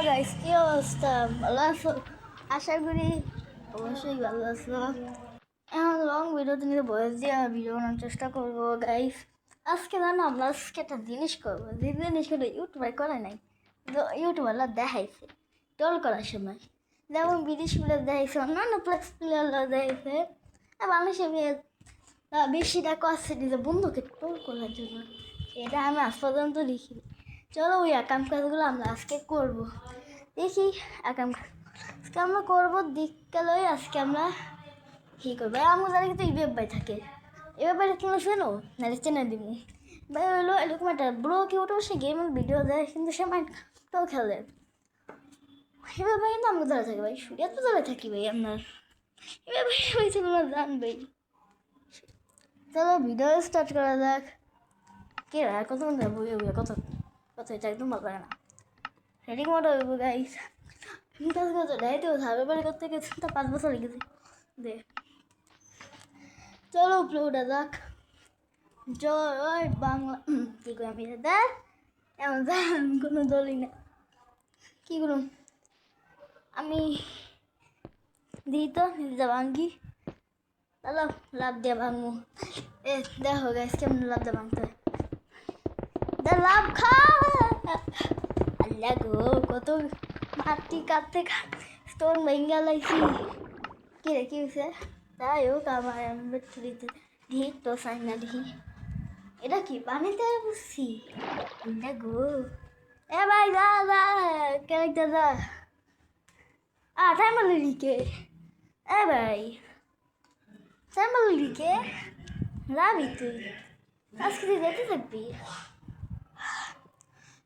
Guys, কি অবস্থা? ভালো আছো? আশা করি অবশ্যই ভালো আছো। এখন লং ভিডিওতে নিয়ে বয়স দিয়ে ভিডিও বানানোর চেষ্টা করবো গাইস। আজকে জানো আমরা আজকে একটা জিনিস করবো, যে জিনিসগুলো ইউটিউবে করে নাই, ইউটিউবাররা দেখাইছে ট্রোল করার সময়। যেমন বিদেশি প্লেয়ার দেখাইছে, অন্যান্য প্লেয়াররা দেখাইছে, বাংলাদেশে বেশি টাকা আসছে নিজে বন্ধুকে ট্রোল করার জন্য। এটা আমি আজ পর্যন্ত লিখিনি। চলো ওই আকাম কাজগুলো আমরা আজকে করবো। দেখি আকাম আজকে আমরা করবো দিককালই। আজকে আমরা কী করবো, আমার যারা কিন্তু ইবেব ভাই থাকে, এবার ভাই তোমরা শোনো নাহলে চেনে দিবি ভাই। হলো এরকম একটা ব্রো কি ওটা সে গেমের ভিডিও দেয়, কিন্তু সে মাইন্ডটাও খেলে। এবার ভাই কিন্তু আমরা ধরে থাকি ভাই, সুরিয়া তো ধরে থাকি ভাই আপনার। এবার ভাই হয়েছে তোমরা জানবেই। চলো ভিডিও স্টার্ট করা যাক। কে ভাই কত বইয়ে বইয়ে কত কত, এটা একদম ভালো লাগে না। রেডিং মোড হইব গাইস। কাজ করতে ডাইতেও থাকবে, এবারে করতে গেছে তা 5 বছর লেগেছে দে। চলো উপরে উঠা যাক। জয় বাংলা কী করে আমি দেখ এমন জান কোনো দলই না। কী করুন আমি দিই তো নিজে ভাঙ্গি, চলো লাভ দিয়ে ভাঙবো। এ দেখো গাইস কেমন লাভ দিয়ে ভাঙতে হয়। লাভ খা আল্লাহ গো, কত মাটি কাটতে স্টোন ভেঙ্গা লাগছি। কি রে কি হয়েছে? তাই হোক আমার বেটুরিতে ঢিক তো সাই না ঢি। এটা কি পানিতে বুঝছি? আল্লাহ গো, এ ভাই যা যা ক্যারেক্টার যা। টাইমালিকে এ ভাই, টাইমালিকে রাবি তুই আজকে তুই যেতে থাকবি।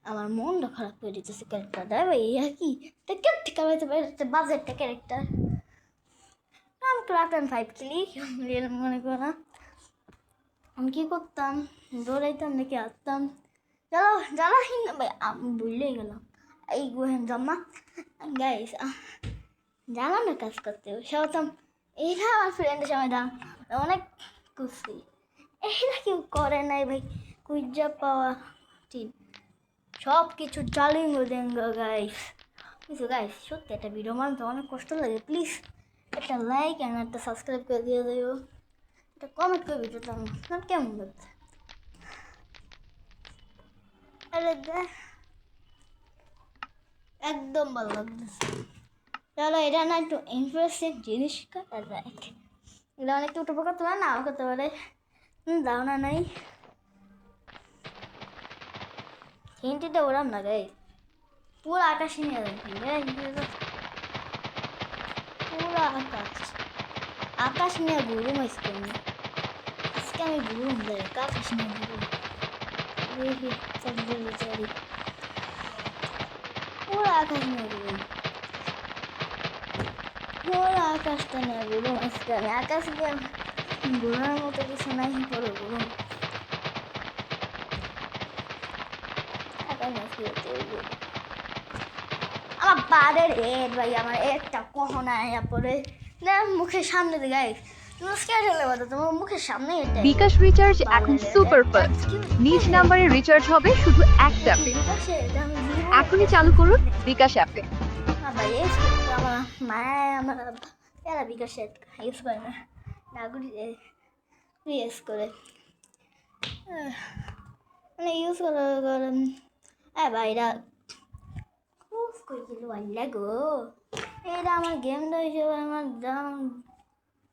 আমার মনটা খারাপ করে দিতেছে ক্যারেক্টারটা ভাই। কি টিকা হইতে পারে বাজে একটা ক্যারেক্টার। আমি ক্লাস 5 খেলি, মনে করো না। আমি কী করতাম, দৌড়াইতাম নাকি আসতাম। চলো জ্বালাহীন ভাই, আমি ভুলেই গেলাম এই গোহেন জমা গাইস। জ্বালানোর কাজ করতে সবতাম। এইটা আমার ফ্রেন্ডের সময় দাম অনেক খুশি। এইটা কেউ করে নাই ভাই, কুইজা পাওয়া ঠিক সব কিছু চালিয়ে দেন গাইস। কিছু গাইস সত্যি একটা ভিডিও বানাতে অনেক কষ্ট লাগে। প্লিজ একটা লাইক অ্যান্ড একটা সাবস্ক্রাইব করে দিয়ে দেবো, একটা কমেন্ট করে ভিডিওটা আমার কেমন লাগছে। আরে দেখ একদম ভালো লাগতেছে। চলো এটা না একটু ইন্টারেস্টিং জিনিস করা যায়। এগুলো অনেক একটু উপকার করতে পারে, নাও করতে পারে, দাও না নাই হিন্টিটা ওরাম না গাই। পুরো আকাশ নিয়ে দেখি, পুরো আকাশ নিয়ে ঘুরুম আজকে আমি। আজকে আমি ঘুরুম দেখ আকাশ নিয়ে ঘুরুম। চারি পুরো আকাশ নিয়ে ঘুরুম, পুরো আকাশটা নিয়ে ঘুরুম আজকে আমি। আকাশ নিয়ে ঘোরার মতো কিছু নাই, পুরো ঘুরুম আমার বাড়ির এড ভাই। আমার একটা কখনো আয়া পরে না মুখের সামনে দিয়ে গাই তোমার মুখের সামনে। বিকাশ রিচার্জ এখন সুপার ফাস্ট। নিজ নাম্বারে রিচার্জ হবে শুধু এক ট্যাপে। এখনই চালু করুন বিকাশ অ্যাপে। ভাই আমার মায়া আমার এরা বিকাশ ইউজ করে না, নাগরিক ইউজ করে মানে ইউজ করে। ভাইরা খুব করে দিল আল্লাহ গো। এটা আমার গেমটা হিসেবে আমার যেমন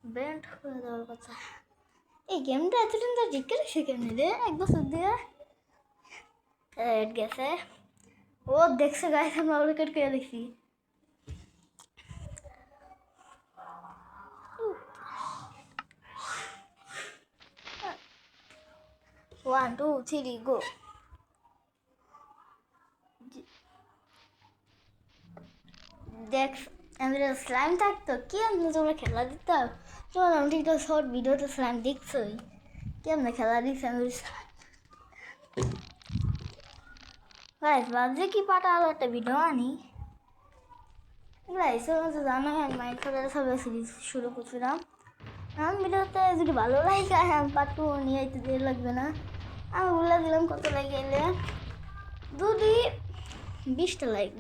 ব্রেন্ড করে দেওয়ার কথা। এই গেমটা এতদিন তো জিজ্ঞেস রেখেছে কেমনি রে, 1 বছর দিয়ে গেছে। ও দেখছে গাইস, আমরা উইকেট করে দেখছি। One two three go. দেখ আমাদের স্লাইম থাকতো কি আমরা তোমরা খেলা দিতাম। তোমার আমি ঠিক শর্ট ভিডিওতে স্লাইম দেখছোই কি আমরা খেলা দিচ্ছি। ভাবছে কি পাটা আরো একটা ভিডিও আনি গাইস। তো জানো আমি মাইন্ড করে সব সিরিজ শুরু করছিলাম। আমি ভিডিওতে যদি ভালো লাগে আমি পার্ট 2 নিয়ে আইতে দিয়ে লাগবে না। আমি বলে দিলাম কত লাগে এলে। যদি 20টা লাইক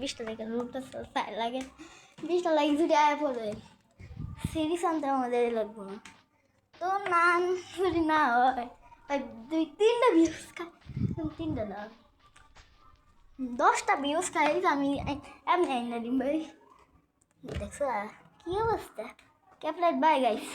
রুটটা ফাই লাগে 20টা লাইক যদি আয় পড়ে সিরিজ আনতে আমাদের লাগবো না তো নাম যদি না হয় 2-3টা ভিউজ খাই 3টা না 10টা ভিউজ খাই আমি এমনি আইনা দিন ভাই দেখছো কি অবস্থা ক্যাপলাইট বাই গাইস